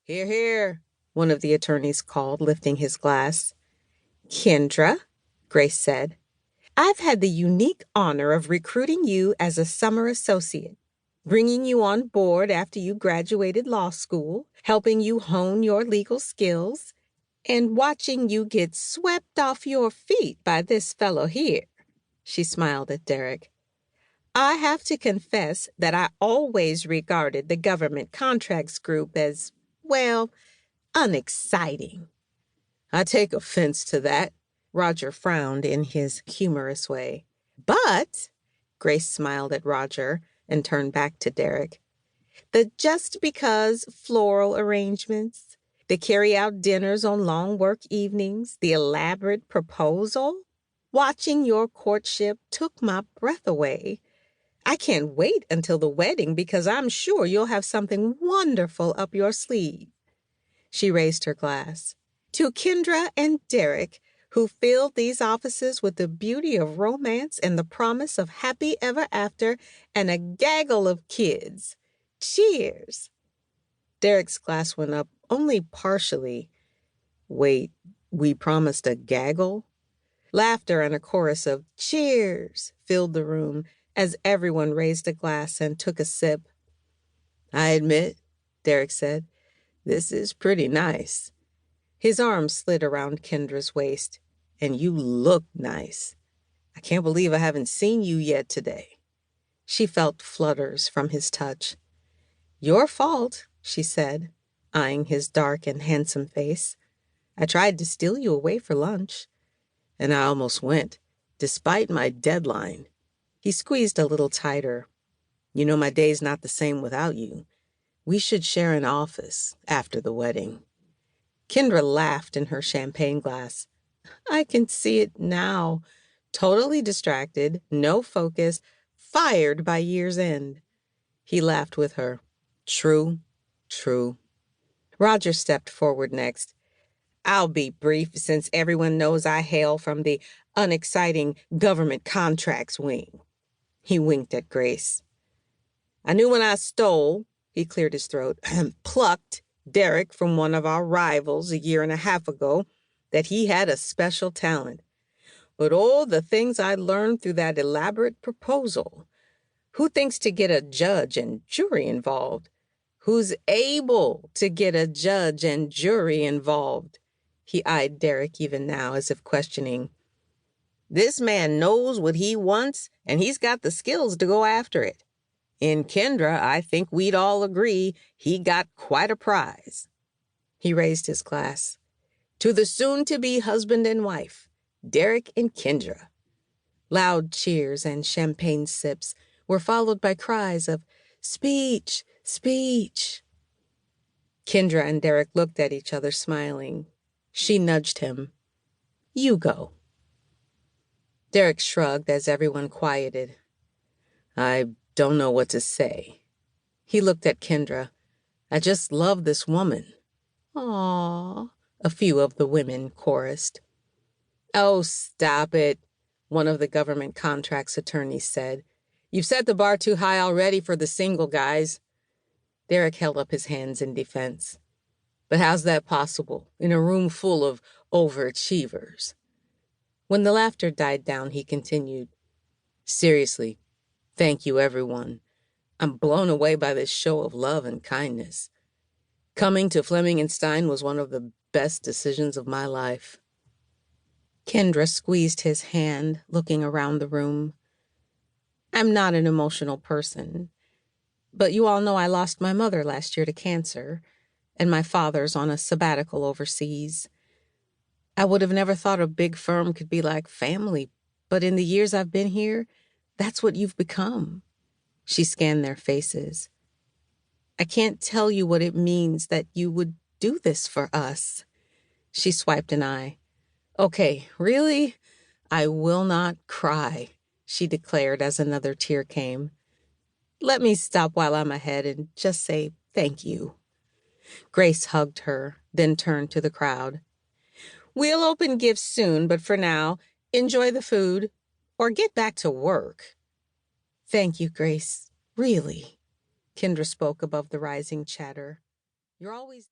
"Hear, hear," one of the attorneys called, lifting his glass. "Kendra," Grace said, "I've had the unique honor of recruiting you as a summer associate, bringing you on board after you graduated law school, helping you hone your legal skills, and watching you get swept off your feet by this fellow here." She smiled at Derek. "I have to confess that I always regarded the government contracts group as, well, unexciting." "I take offense to that." Roger frowned in his humorous way. "But," Grace smiled at Roger and turned back to Derek, "the just because floral arrangements, the carry-out dinners on long work evenings, the elaborate proposal, watching your courtship took my breath away. I can't wait until the wedding because I'm sure you'll have something wonderful up your sleeve." She raised her glass. "To Kendra and Derek, who filled these offices with the beauty of romance and the promise of happy ever after and a gaggle of kids. Cheers." Derek's glass went up only partially. "Wait, we promised a gaggle?" Laughter and a chorus of "cheers" filled the room as everyone raised a glass and took a sip. "I admit," Derek said, "this is pretty nice." His arm slid around Kendra's waist. "And you look nice. I can't believe I haven't seen you yet today." She felt flutters from his touch. "Your fault," she said, eyeing his dark and handsome face. "I tried to steal you away for lunch. And I almost went, despite my deadline." He squeezed a little tighter. "You know my day's not the same without you. We should share an office after the wedding." Kendra laughed in her champagne glass. "I can see it now. Totally distracted, no focus, fired by year's end." He laughed with her. "True, true." Roger stepped forward next. "I'll be brief since everyone knows I hail from the unexciting government contracts wing." He winked at Grace. "I knew when I stole," he cleared his throat, "plucked Derek from one of our rivals a year and a half ago, that he had a special talent. But oh, the things I learned through that elaborate proposal. Who thinks to get a judge and jury involved? Who's able to get a judge and jury involved?" He eyed Derek even now as if questioning. "This man knows what he wants, and he's got the skills to go after it. In Kendra, I think we'd all agree he got quite a prize." He raised his glass. "To the soon-to-be husband and wife, Derek and Kendra." Loud cheers and champagne sips were followed by cries of "Speech! Speech!" Kendra and Derek looked at each other, smiling. She nudged him. "You go." Derek shrugged as everyone quieted. "I don't know what to say." He looked at Kendra. "I just love this woman." "Aw," a few of the women chorused. "Oh, stop it," one of the government contracts attorneys said. "You've set the bar too high already for the single guys." Derek held up his hands in defense. "But how's that possible in a room full of overachievers?" When the laughter died down, he continued, "Seriously, thank you, everyone. I'm blown away by this show of love and kindness. Coming to Fleming and Stein was one of the best decisions of my life." Kendra squeezed his hand, looking around the room. "I'm not an emotional person, but you all know I lost my mother last year to cancer, and my father's on a sabbatical overseas. I would have never thought a big firm could be like family, but in the years I've been here, that's what you've become." She scanned their faces. "I can't tell you what it means that you would do this for us." She swiped an eye. "Okay, really? I will not cry," she declared as another tear came. "Let me stop while I'm ahead and just say thank you." Grace hugged her, then turned to the crowd. "We'll open gifts soon, but for now, enjoy the food or get back to work." "Thank you, Grace. Really." Kendra spoke above the rising chatter. "You're always there."